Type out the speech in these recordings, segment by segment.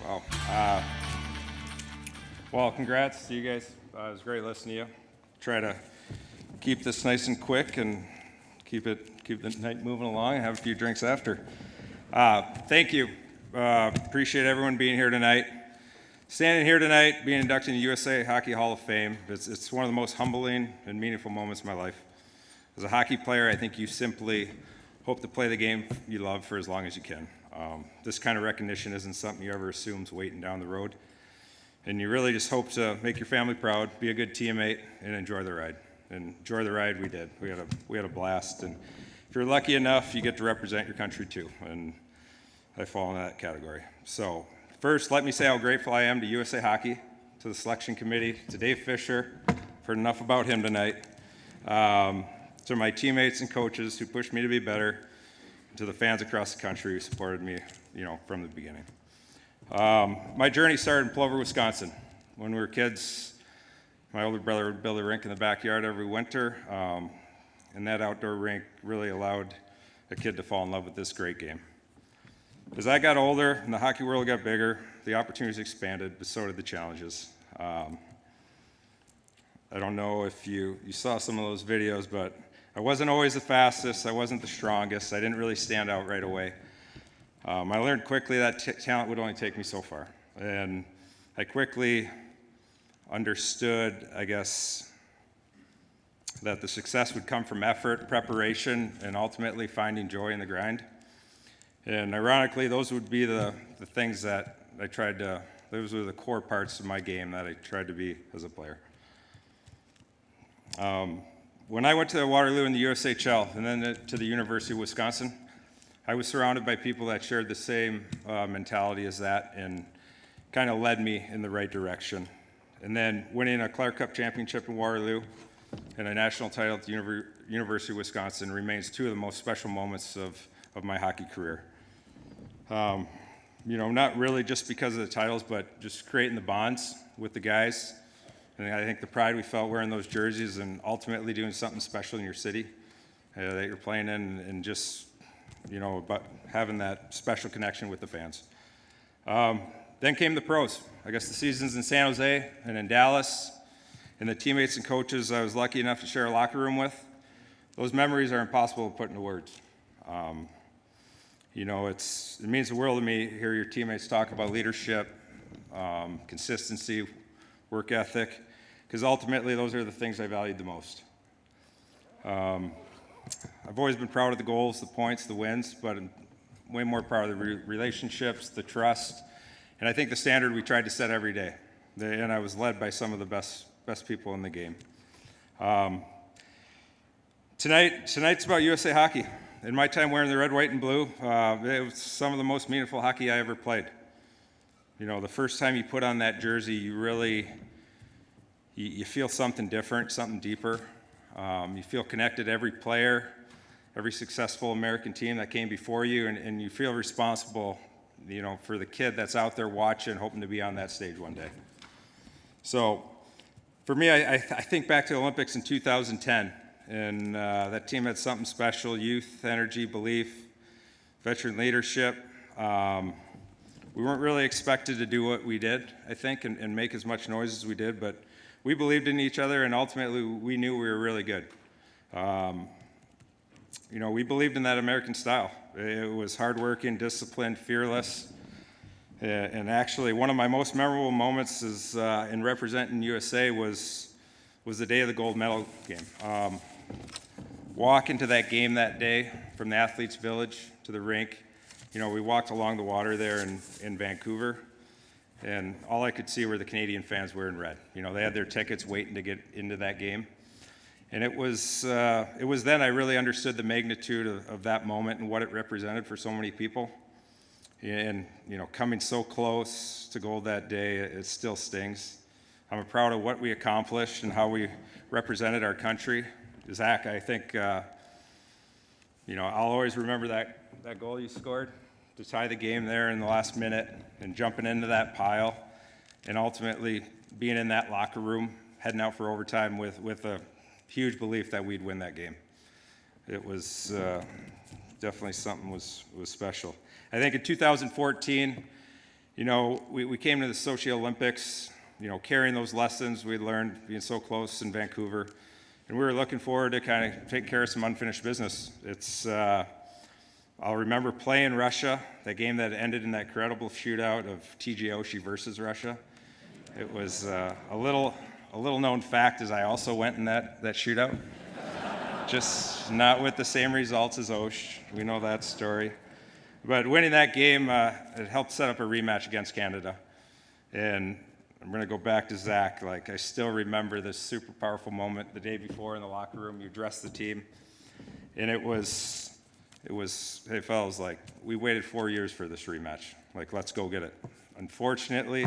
Wow. Well, congrats to you guys. It was great listening to you. Try to keep this nice and quick and keep the night moving along and have a few drinks after. Thank you. Appreciate everyone being here tonight. Standing here tonight, being inducted in the USA Hockey Hall of Fame, it's one of the most humbling and meaningful moments of my life. As a hockey player, I think you simply hope to play the game you love for as long as you can. This kind of recognition isn't something you ever assume's waiting down the road. And you really just hope to make your family proud, be a good teammate, and enjoy the ride. And enjoy the ride we did. We had a blast. And if you're lucky enough, you get to represent your country too. And I fall in that category. So first, let me say how grateful I am to USA Hockey, to the selection committee, to Dave Fisher. I've heard enough about him tonight. To my teammates and coaches who pushed me to be better, and to the fans across the country who supported me, from the beginning. My journey started in Plover, Wisconsin. When we were kids, my older brother would build a rink in the backyard every winter, and that outdoor rink really allowed a kid to fall in love with this great game. As I got older and the hockey world got bigger, the opportunities expanded, but so did the challenges. I don't know if you saw some of those videos, but I wasn't always the fastest, I wasn't the strongest, I didn't really stand out right away. I learned quickly that talent would only take me so far. And I quickly understood, I guess, that the success would come from effort, preparation, and ultimately finding joy in the grind. And ironically, those would be the things that those were the core parts of my game that I tried to be as a player. When I went to Waterloo in the USHL and then to the University of Wisconsin, I was surrounded by people that shared the same mentality as that and kind of led me in the right direction. And then winning a Clark Cup championship in Waterloo and a national title at the University of Wisconsin remains two of the most special moments of my hockey career. Not really just because of the titles, but just creating the bonds with the guys. And I think the pride we felt wearing those jerseys and ultimately doing something special in your city that you're playing in, and just, about having that special connection with the fans. Then came the pros. I guess the seasons in San Jose and in Dallas, and the teammates and coaches I was lucky enough to share a locker room with. Those memories are impossible to put into words. It means the world to me to hear your teammates talk about leadership, consistency, work ethic, because ultimately those are the things I valued the most. I've always been proud of the goals, the points, the wins, but I'm way more proud of the relationships, the trust, and I think the standard we tried to set every day. And I was led by some of the best people in the game. Tonight's about USA Hockey. In my time wearing the red, white, and blue, it was some of the most meaningful hockey I ever played. The first time you put on that jersey, you feel something different, something deeper. You feel connected to every player, every successful American team that came before you, and you feel responsible, for the kid that's out there watching, hoping to be on that stage one day. So, for me, I think back to the Olympics in 2010, and that team had something special: youth, energy, belief, veteran leadership. We weren't really expected to do what we did, I think, and make as much noise as we did, but we believed in each other, and ultimately we knew we were really good. We believed in that American style. It was hardworking, disciplined, fearless, and actually one of my most memorable moments is in representing USA was the day of the gold medal game. Walk into that game that day from the athletes' village to the rink. We walked along the water there in Vancouver, and all I could see were the Canadian fans wearing red. They had their tickets waiting to get into that game. And it was then I really understood the magnitude of that moment and what it represented for so many people. And, coming so close to gold that day, it still stings. I'm proud of what we accomplished and how we represented our country. Zach, I think, I'll always remember that goal you scored to tie the game there in the last minute and jumping into that pile and ultimately being in that locker room, heading out for overtime with a huge belief that we'd win that game. It was definitely something was special. I think in 2014, We came to the Sochi Olympics, carrying those lessons we learned being so close in Vancouver. And we were looking forward to kind of take care of some unfinished business. I'll remember playing Russia, that game that ended in that incredible shootout of TJ Oshie versus Russia. It was a little known fact is I also went in that shootout. Just not with the same results as Osh. We know that story. But winning that game, it helped set up a rematch against Canada. And I'm going to go back to Zach. I still remember this super powerful moment the day before in the locker room. You dressed the team. And hey, fellas, we waited 4 years for this rematch. Let's go get it. Unfortunately,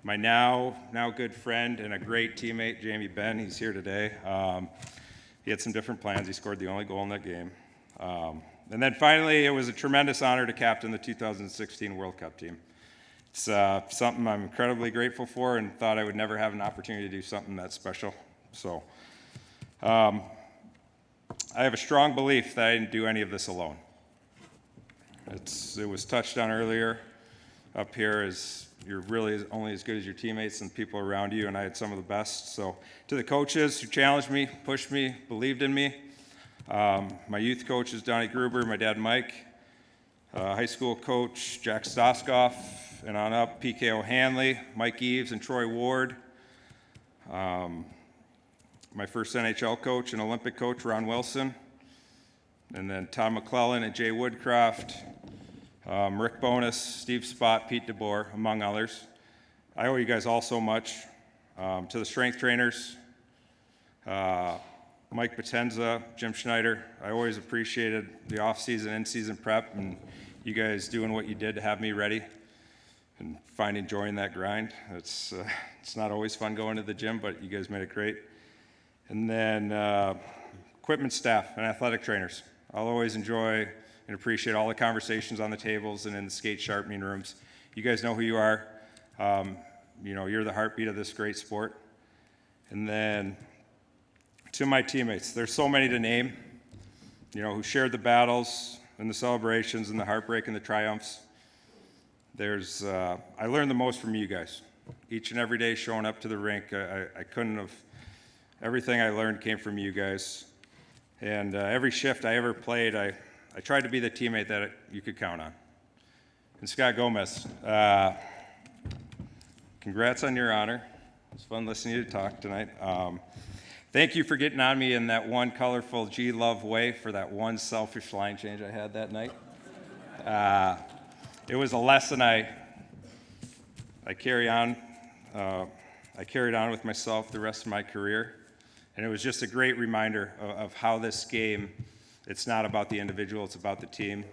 my now good friend and a great teammate, Jamie Benn, he's here today. He had some different plans. He scored the only goal in that game. And then finally, it was a tremendous honor to captain the 2016 World Cup team. It's something I'm incredibly grateful for and thought I would never have an opportunity to do something that special. So I have a strong belief that I didn't do any of this alone. It was touched on earlier up here as you're really only as good as your teammates and people around you, and I had some of the best. So to the coaches who challenged me, pushed me, believed in me, my youth coach is Donnie Gruber, my dad Mike, high school coach Jack Stoskoff, and on up PK O'Hanley, Mike Eves, and Troy Ward. My first NHL coach and Olympic coach, Ron Wilson, and then Tom McClellan and Jay Woodcroft, Rick Bonus, Steve Spott, Pete DeBoer, among others. I owe you guys all so much. To the strength trainers, Mike Potenza, Jim Schneider, I always appreciated the off-season, in-season prep, and you guys doing what you did to have me ready and finding joy in that grind. It's not always fun going to the gym, but you guys made it great. And then equipment staff and athletic trainers. I'll always enjoy and appreciate all the conversations on the tables and in the skate sharpening rooms. You guys know who you are. You're the heartbeat of this great sport. And then to my teammates, there's so many to name, who shared the battles and the celebrations and the heartbreak and the triumphs. I learned the most from you guys. Each and every day showing up to the rink, I couldn't have, everything I learned came from you guys. And every shift I ever played, I tried to be the teammate that you could count on. And Scott Gomez, congrats on your honor. It was fun listening to you talk tonight. Thank you for getting on me in that one colorful G-Love way for that one selfish line change I had that night. It was a lesson I carry on. I carried on with myself the rest of my career. And it was just a great reminder of how this game, it's not about the individual, it's about the team.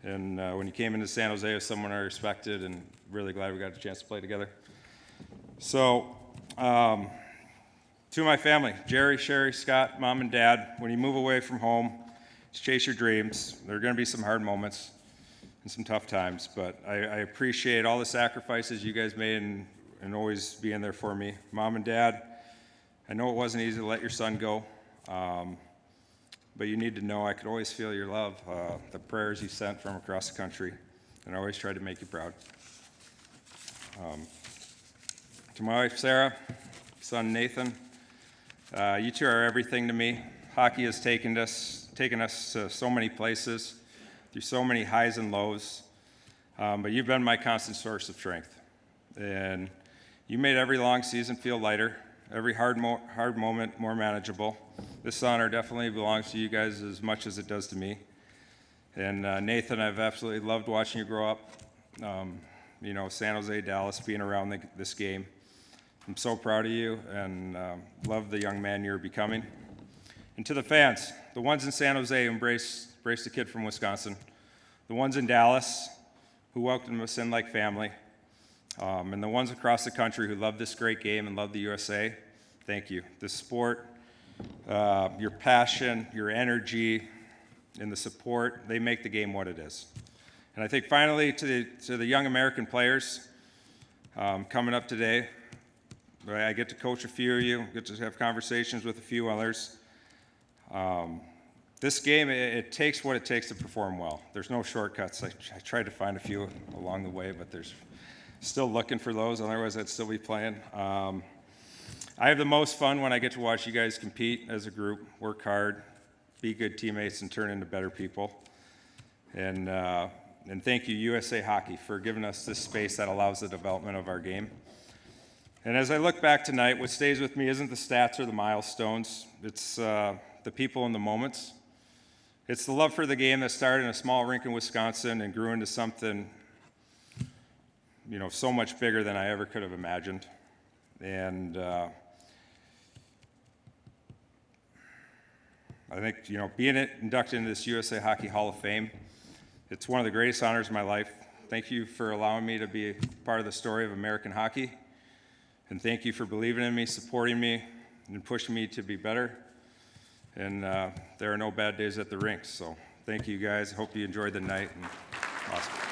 And when you came into San Jose as someone I respected, and really glad we got a chance to play together. So, to my family, Jerry, Sherry, Scott, Mom, and Dad, when you move away from home to chase your dreams, there are going to be some hard moments and some tough times, but I appreciate all the sacrifices you guys made and always being there for me. Mom and Dad, I know it wasn't easy to let your son go, but you need to know I could always feel your love, the prayers you sent from across the country, and I always tried to make you proud. To my wife, Sarah, son, Nathan, you two are everything to me. Hockey has taken us to so many places, through so many highs and lows, but you've been my constant source of strength. And you made every long season feel lighter, every hard moment more manageable. This honor definitely belongs to you guys as much as it does to me. And Nathan, I've absolutely loved watching you grow up. San Jose, Dallas, being around this game. I'm so proud of you and love the young man you're becoming. And to the fans, the ones in San Jose who embrace the kid from Wisconsin, the ones in Dallas who welcomed us in like family, and the ones across the country who love this great game and love the USA, thank you. The sport, your passion, your energy, and the support, they make the game what it is. And I think finally to the young American players coming up today, I get to coach a few of you, get to have conversations with a few others. This game, it takes what it takes to perform well. There's no shortcuts. I tried to find a few along the way, but there's still looking for those, otherwise I'd still be playing. I have the most fun when I get to watch you guys compete as a group, work hard, be good teammates, and turn into better people. And thank you, USA Hockey, for giving us this space that allows the development of our game. And as I look back tonight, what stays with me isn't the stats or the milestones. It's the people and the moments. It's the love for the game that started in a small rink in Wisconsin and grew into something, so much bigger than I ever could have imagined. And I think, being inducted into this USA Hockey Hall of Fame, it's one of the greatest honors of my life. Thank you for allowing me to be part of the story of American hockey. And thank you for believing in me, supporting me, and pushing me to be better. And there are no bad days at the rinks. So thank you guys. Hope you enjoyed the night. And awesome.